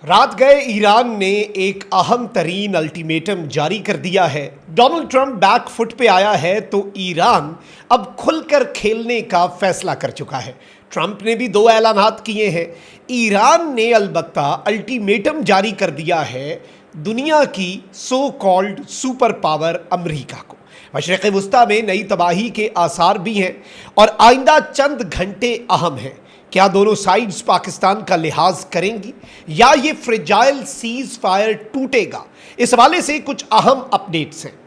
रात गए ईरान ने एक अहम तरीन अल्टीमेटम जारी कर दिया है। डोनाल्ड ट्रंप बैक फुट पे आया है तो ईरान अब खुलकर खेलने का फैसला कर चुका है। ट्रंप ने भी दो ऐलानात किए हैं। ईरान ने अलबत्ता अल्टीमेटम जारी कर दिया है दुनिया की so called super power America को। मशरिक़ वुस्ता में नई तबाही के आसार भी हैं और आइंदा चंद घंटे अहम हैं। क्या दोनों साइड्स पाकिस्तान का लिहाज करेंगी या ये फ्रेजाइल सीज फायर टूटेगा? इस हवाले से कुछ अहम अपडेट्स हैं।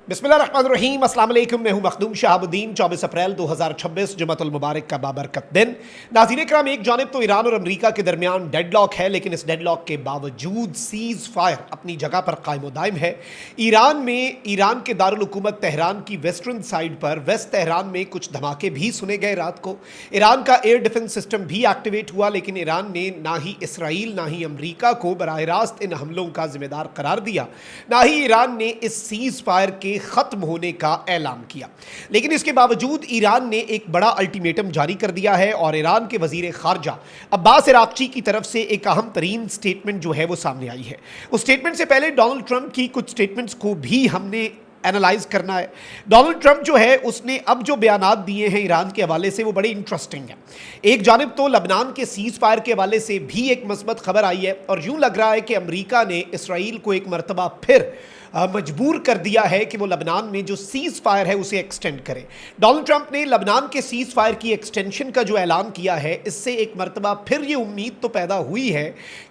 बिस्मिल्लाहिर्रहमानिर्रहीम, अस्सलाम वालेकुम। मैं हूं मखदूम शहाबुद्दीन। 24 अप्रैल 2026 जुमअतुल मुबारक का बाबरकत दिन। नाज़रीन इकराम, एक जानिब तो ईरान और अमेरिका के दरमियान डेडलॉक है, लेकिन इस डेडलॉक के बावजूद सीज फायर अपनी जगह पर कायम व दायम है। ईरान के दारुल हुकूमत तेहरान की वेस्टर्न साइड पर वेस्ट तेहरान में कुछ धमाके भी सुने गए रात को। ईरान का एयर डिफेंस सिस्टम भी एक्टिवेट हुआ, लेकिन ईरान ने ना ही इसराइल ना ही अमेरिका को बराह रास्त इन हमलों का जिम्मेदार करार दिया, ना ही ईरान ने इस सीज फायर के खत्म होने का ऐलान किया। लेकिन इसके बावजूद ईरान ने एक बड़ा अल्टीमेटम जारी कर दिया है और ईरान के वजीर खारजा अब्बास अराक्ची की तरफ से एक अहम तरीन स्टेटमेंट जो है वो सामने आई है। उस स्टेटमेंट से पहले डोनाल्ड ट्रंप की कुछ स्टेटमेंट्स को भी हमने एनालाइज करना है। डोनाल्ड ट्रंप जो है उसने अब जो बयानात दिए हैं ईरान के हवाले से वो बड़े इंटरेस्टिंग हैं। एक जानिब तो लबनान के सीज फायर के हवाले से भी एक मस्बत खबर आई है और यूं लग रहा है कि अमेरिका ने इसराइल को एक मरतबा फिर मजबूर कर दिया है कि वो लबनान में जो सीज फायर है उसे एक्सटेंड करे। डोनाल्ड ट्रंप ने लबनान के सीज फायर की एक्सटेंशन का जो ऐलान किया है, इससे एक मरतबा फिर ये उम्मीद तो पैदा हुई है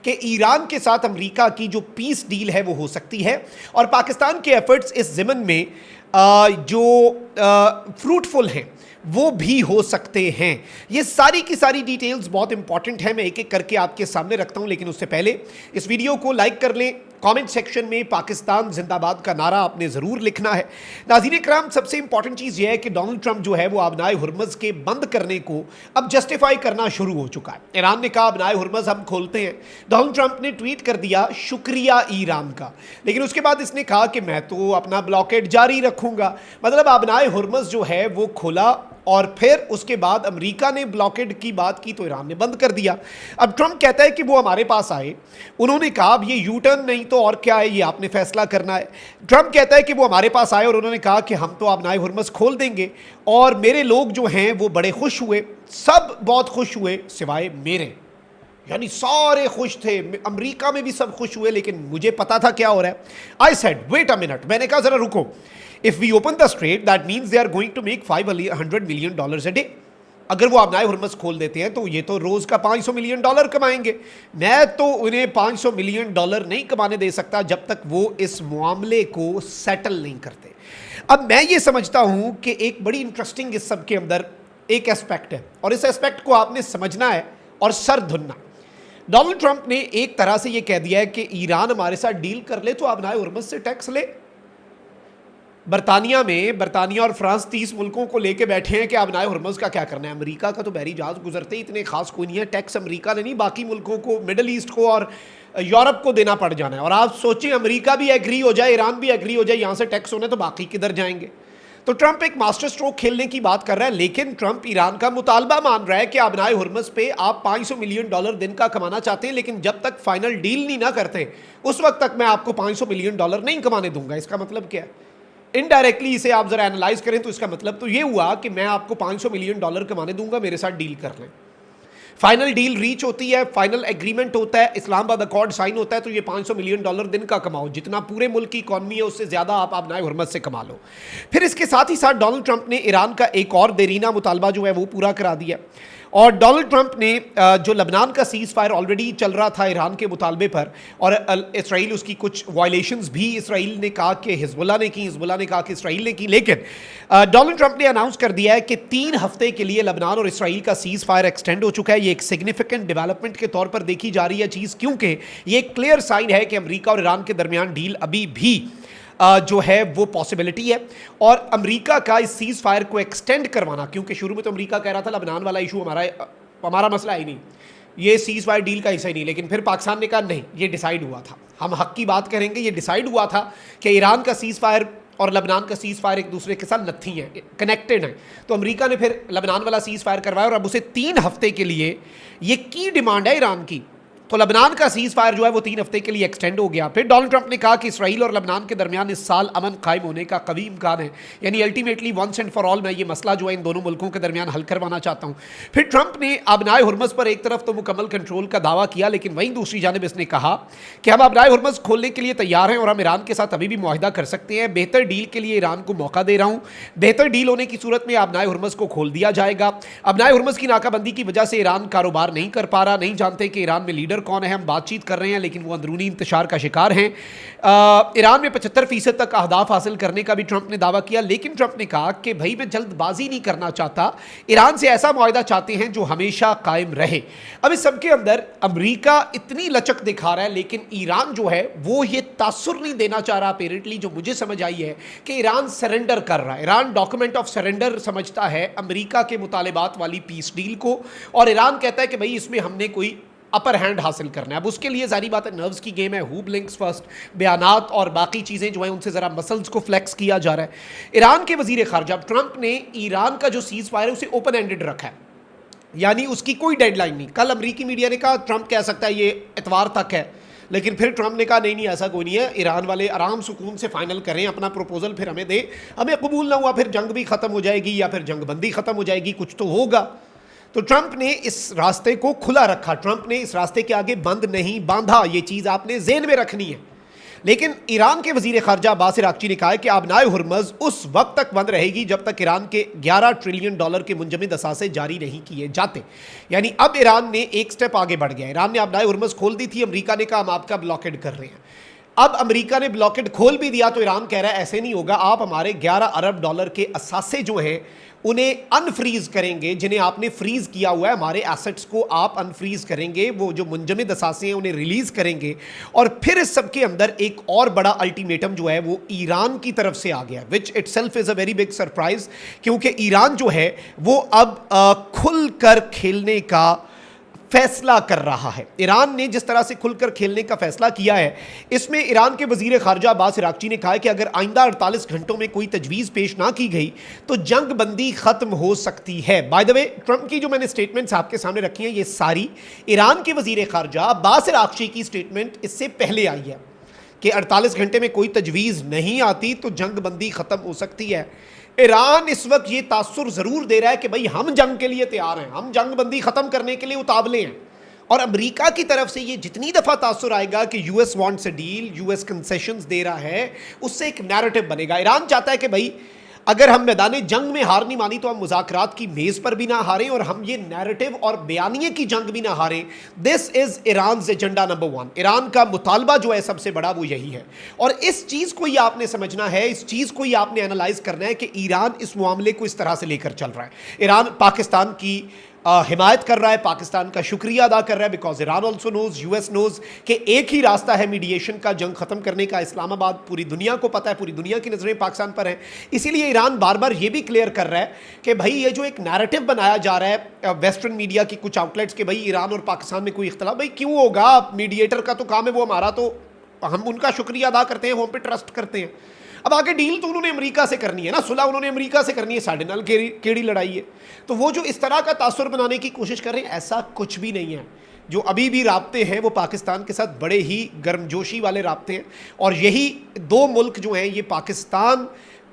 कि ईरान के साथ अमेरिका की जो पीस डील है वो हो सकती है और पाकिस्तान के एफर्ट्स इस ज़िमन में जो फ्रूटफुल हैं वो भी हो सकते हैं। ये सारी की सारी डिटेल्स बहुत इंपॉर्टेंट है, मैं एक एक करके आपके सामने रखता हूं, लेकिन उससे पहले इस वीडियो को लाइक कर लें। कमेंट सेक्शन में पाकिस्तान जिंदाबाद का नारा आपने ज़रूर लिखना है। नाज़रीन इकराम, सबसे इंपॉर्टेंट चीज़ यह है कि डोनाल्ड ट्रंप जो है वो आबनाए हुर्मुज़ के बंद करने को अब जस्टिफाई करना शुरू हो चुका है। ईरान ने कहा आबनाए हुर्मुज़ हम खोलते हैं। डोनाल्ड ट्रंप ने ट्वीट कर दिया शुक्रिया ईरान का, लेकिन उसके बाद इसने कहा कि मैं तो अपना ब्लॉकेड जारी रखूंगा। मतलब आबनाए हुर्मुज़ जो है वो खोला और फिर उसके बाद अमेरिका ने ब्लॉकेड की बात की तो ईरान ने बंद कर दिया। अब ट्रंप कहता है कि वो हमारे पास आए, उन्होंने कहा अब ये यू टर्न नहीं तो और क्या है, ये आपने फैसला करना है। ट्रंप कहता है कि वो हमारे पास आए और उन्होंने कहा कि हम तो आबनाए हुर्मुज़ खोल देंगे और मेरे लोग जो हैं वो बड़े खुश हुए, सब बहुत खुश हुए सिवाय मेरे, यानी सारे खुश थे। अमेरिका में भी सब खुश हुए, लेकिन मुझे पता था क्या हो रहा है। I said wait a minute, मैंने कहा जरा रुको, if we open the strait that means they are going to make $500 million a day. अगर वो आबनाए हुर्मुज़ खोल देते हैं तो ये तो रोज का $500 मिलियन कमाएंगे। मैं तो उन्हें $500 मिलियन नहीं कमाने दे सकता जब तक वो इस मामले को सेटल नहीं करते। अब मैं ये समझता हूं कि एक बड़ी इंटरेस्टिंग इस सब के अंदर एक एस्पेक्ट है और इस एस्पेक्ट को आपने समझना है और सर धुनना। डोनाल्ड ट्रंप ने एक तरह से ये कह दिया है कि ईरान हमारे साथ डील कर ले तो आबनाए हुर्मुज़ से टैक्स ले। बरतानिया और फ्रांस 30 मुल्कों को लेके बैठे हैं कि आबनाए हुर्मुज़ का क्या करना है। अमेरिका का तो बहरी जहाज गुजरते ही इतने खास कोई नहीं है, टैक्स अमेरिका ने नहीं बाकी मुल्कों को, मिडल ईस्ट को और यूरोप को देना पड़ जाना है। और आप सोचें अमेरिका भी एग्री हो जाए, ईरान भी एग्री हो जाए, यहाँ से टैक्स होने तो बाकी किधर जाएंगे। तो ट्रंप एक मास्टर स्ट्रोक खेलने की बात कर रहा है, लेकिन ट्रंप ईरान का मुतालबा मान रहा है कि आबनाए हुर्मुज़ पे आप $500 मिलियन दिन का कमाना चाहते हैं, लेकिन जब तक फाइनल डील नहीं ना करते उस वक्त तक मैं आपको $500 मिलियन नहीं कमाने दूंगा। इसका मतलब क्या है? इनडायरेक्टली इसे आप जरा एनालाइज करें तो इसका मतलब तो ये हुआ कि मैं आपको $500 मिलियन कमाने दूंगा, मेरे साथ डील कर लें। फाइनल डील रीच होती है, फाइनल एग्रीमेंट होता है, इस्लामाबाद अकॉर्ड साइन होता है, तो ये $500 मिलियन दिन का कमाओ, जितना पूरे मुल्क की इकॉनमी है उससे ज्यादा आप आबनाए हुर्मुज़ से कमा लो। फिर इसके साथ ही साथ डोनाल्ड ट्रंप ने ईरान का एक और देरीना मुतालबा जो है वो पूरा करा दिया और डोनाल्ड ट्रंप ने जो लबनान का सीज फायर ऑलरेडी चल रहा था ईरान के मुतालबे पर और इसराइल उसकी कुछ वायलेशंस भी इसराइल ने कहा कि हिजबुल्लाह ने की, हिजबुल्लाह ने कहा कि इसराइल ने की, लेकिन डोनाल्ड ट्रंप ने अनाउंस कर दिया है कि 3 हफ्ते के लिए लबनान और इसराइल का सीज फायर एक्सटेंड हो चुका है। ये एक सिग्निफिकेंट डेवलपमेंट के तौर पर देखी जा रही है चीज़, क्योंकि ये एक क्लियर साइन है कि अमेरिका और ईरान के दरमियान डील अभी भी जो है वो पॉसिबिलिटी है और अमेरिका का इस सीज फायर को एक्सटेंड करवाना, क्योंकि शुरू में तो अमेरिका कह रहा था लबनान वाला इशू हमारा मसला ही नहीं, ये सीज फायर डील का हिस्सा ही नहीं, लेकिन फिर पाकिस्तान ने कहा नहीं, ये डिसाइड हुआ था, हम हक की बात करेंगे, ये डिसाइड हुआ था कि ईरान का सीज फायर और लबनान का सीज़ फायर एक दूसरे के साथ नत्थी हैं, कनेक्टेड हैं। तो अमेरिका ने फिर लबनान वाला सीज़ फायर करवाया और अब उसे 3 हफ्ते के लिए, ये की डिमांड है ईरान की, तो लबनान का सीज़ फायर जो है वो 3 हफ्ते के लिए एक्सटेंड हो गया। फिर डोनाल्ड ट्रंप ने कहा कि इसराइल और लबनान के दरमियान इस साल अमन कायम होने का कभी इम्कान है, यानी ultimately once and for all मैं ये मसला जो है इन दोनों मुल्कों के दरमियान हल करवाना चाहता हूँ। फिर ट्रंप ने आबनाए हुर्मज़ पर एक तरफ तो मुकम्मल कंट्रोल का दावा किया, लेकिन वहीं दूसरी जानिब इसने कहा कि हम आबनाए हुर्मज़ खोलने के लिए तैयार हैं और हम ईरान के साथ अभी भी मुआहिदा कर सकते हैं। बेहतर डील के लिए ईरान को मौका दे रहा हूँ, बेहतर डील होने की सूरत में आबनाए हुर्मज़ को खोल दिया जाएगा। आबनाए हुर्मज़ की नाकाबंदी की वजह से ईरान कारोबार नहीं कर पा रहा, नहीं जानते कि ईरान में लीडर कौन है। हम बातचीत कर रहे हैं लेकिन वो अंदरूनी इंतशार का शिकार हैं। ईरान में 75% तक अहदाफ हासिल करने का भी ट्रंप ने दावा किया, लेकिन ट्रंप ने कहा कि भाई मैं जल्दबाजी नहीं करना चाहता, ईरान से ऐसा मुआहिदा चाहते हैं जो हमेशा कायम रहे। अब इस सबके अंदर अमेरिका इतनी लचक दिखा रहा है, लेकिन ईरान जो है वो ये तासुर नहीं देना चाह रहा अपेरेंटली। जो मुझे समझ आई है कि ईरान सरेंडर कर रहा है, ईरान डॉक्यूमेंट ऑफ सरेंडर समझता है अमेरिका के मुतालिबात वाली पीस डील को, और ईरान कहता है कि भाई इसमें हमने कोई अपर हैंड हासिल करना है। अब उसके लिए जारी बात है नर्व्स की गेम है, हु ब्लिंक्स फर्स्ट, बयानात और बाकी चीज़ें जो हैं उनसे ज़रा मसल्स को फ्लेक्स किया जा रहा है। ईरान के वजीर खारजा ट्रंप ने ईरान का जो सीज़ फायर है उसे ओपन एंडेड रखा है, यानी उसकी कोई डेडलाइन नहीं। कल अमरीकी मीडिया ने कहा ट्रंप कह सकता है ये इतवार तक है, लेकिन फिर ट्रंप ने कहा नहीं ऐसा कोई नहीं है, ईरान वाले आराम सुकून से फाइनल करें अपना प्रपोजल, फिर हमें दें, हमें कबूल ना हुआ फिर जंग भी ख़त्म हो जाएगी या फिर जंग बंदी ख़त्म हो जाएगी, कुछ तो होगा। तो ट्रंप ने इस रास्ते को खुला रखा, ट्रंप ने इस रास्ते के आगे बंद नहीं बांधा, ये चीज़ आपने ज़हन में रखनी है। लेकिन ईरान के वजीर खारजा अब्बास अरागची ने कहा है कि आबनाए हुर्मज़ उस वक्त तक बंद रहेगी जब तक ईरान के $11 ट्रिलियन के मुंजमद असासे जारी नहीं किए जाते। यानी अब ईरान ने एक स्टेप आगे बढ़ गया। ईरान ने आबनाए हुर्मज़ खोल दी थी, अमेरिका ने कहा हम आपका ब्लॉकेड कर रहे हैं। अब अमेरिका ने ब्लॉकेड खोल भी दिया तो ईरान कह रहा है ऐसे नहीं होगा, आप हमारे $11 अरब के असासे जो हैं उन्हें अनफ्रीज करेंगे, जिन्हें आपने फ्रीज किया हुआ है, हमारे एसेट्स को आप अनफ्रीज करेंगे, वो जो मुंजमद असासे हैं उन्हें रिलीज करेंगे। और फिर इस सब के अंदर एक और बड़ा अल्टीमेटम जो है वो ईरान की तरफ से आ गया, which itself is a very big surprise, क्योंकि ईरान जो है वो अब खुलकर खेलने का फैसला कर रहा है। ईरान ने जिस तरह से खुलकर खेलने का फैसला किया है, इसमें ईरान के वजीर खारजा अब्बास अरागची ने कहा है कि अगर आइंदा 48 घंटों में कोई तजवीज़ पेश ना की गई तो जंग बंदी ख़त्म हो सकती है। बाय द वे ट्रंप की जो मैंने स्टेटमेंट्स आपके सामने रखी हैं, ये सारी ईरान के वजीर खारजा अब्बास अरागची की स्टेटमेंट इससे पहले आई है कि 48 घंटे में कोई तजवीज़ नहीं आती तो जंग बंदी ख़त्म हो सकती है। ईरान इस वक्त ये तासुर ज़रूर दे रहा है कि भाई हम जंग के लिए तैयार हैं, हम जंग बंदी ख़त्म करने के लिए उतावले हैं। और अमेरिका की तरफ से ये जितनी दफ़ा तासुर आएगा कि US wants a deal, US concessions दे रहा है, उससे एक नैरेटिव बनेगा। ईरान चाहता है कि भाई अगर हम मैदान जंग में हार नहीं मानी तो हम मुज़ाकरात की मेज़ पर भी ना हारें और हम ये नैरेटिव और बयानिए की जंग भी ना हारें। This is Iran agenda number 1। Iran का मुतालबा जो है सबसे बड़ा वो यही है, और इस चीज़ को ही आपने समझना है, इस चीज़ को ही आपने एनालाइज करना है कि ईरान इस मामले को इस तरह से लेकर चल रहा है। ईरान पाकिस्तान की हिमायत कर रहा है, पाकिस्तान का शुक्रिया अदा कर रहा है, because Iran also knows, US knows कि एक ही रास्ता है मीडिएशन का, जंग खत्म करने का। इस्लामाबाद पूरी दुनिया को पता है, पूरी दुनिया की नज़रें पाकिस्तान पर हैं। इसीलिए ईरान बार बार ये भी क्लियर कर रहा है कि भाई ये जो एक नैरेटिव बनाया जा रहा है वेस्टर्न मीडिया की कुछ आउटलेट्स के, भाई ईरान और पाकिस्तान में कोई इख्तलाफ, भाई क्यों होगा, मीडिएटर का तो काम है, वो हमारा तो, हम उनका शुक्रिया अदा करते हैं, वो हम पे ट्रस्ट करते हैं। अब आगे डील तो उन्होंने अमेरिका से करनी है ना, सुलह उन्होंने अमेरिका से करनी है, साढ़े नाल केड़ी लड़ाई है। तो वो जो इस तरह का तासुर बनाने की कोशिश कर रहे हैं, ऐसा कुछ भी नहीं है। जो अभी भी राब्ते हैं वो पाकिस्तान के साथ बड़े ही गर्मजोशी वाले राब्ते हैं, और यही दो मुल्क जो हैं ये पाकिस्तान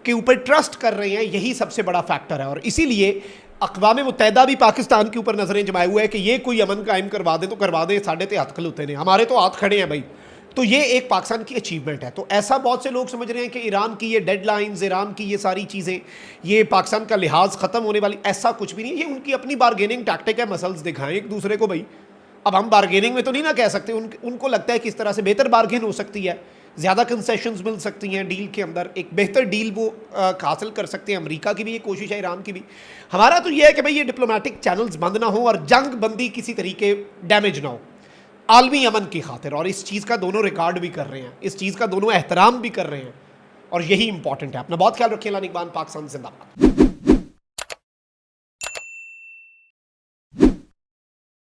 के ऊपर ट्रस्ट कर रहे हैं, यही सबसे बड़ा फैक्टर है। और इसीलिए अक़वाम मुत्तहिदा भी पाकिस्तान के ऊपर नज़रें जमाए हुए है कि ये कोई अमन कायम करवा दे तो करवा दे, साढ़े ते हथ खलोते ने, हमारे तो हाथ खड़े हैं भाई। तो ये एक पाकिस्तान की अचीवमेंट है। तो ऐसा बहुत से लोग समझ रहे हैं कि ईरान की ये डेडलाइंस, ईरान की ये सारी चीज़ें, ये पाकिस्तान का लिहाज ख़त्म होने वाली, ऐसा कुछ भी नहीं है। ये उनकी अपनी बारगेनिंग टैक्टिक है, मसल्स दिखाएं एक दूसरे को। भाई अब हम बारगेनिंग में तो नहीं ना कह सकते, उनको लगता है कि इस तरह से बेहतर बारगेन हो सकती है, ज़्यादा कंसेशंस मिल सकती हैं डील के अंदर, एक बेहतर डील वो हासिल कर सकते हैं। अमेरिका की भी ये कोशिश है, ईरान की भी। हमारा तो ये है कि भाई ये डिप्लोमेटिक चैनल्स बंद ना हो और जंग बंदी किसी तरीके डैमेज ना हो आलमी अमन की खातिर। और इस चीज़ का दोनों रिकॉर्ड भी कर रहे हैं, इस चीज़ का दोनों एहतराम भी कर रहे हैं, और यही इंपॉर्टेंट है। अपना बहुत ख्याल रखिए। लानिकबान, पाकिस्तान जिंदाबाद।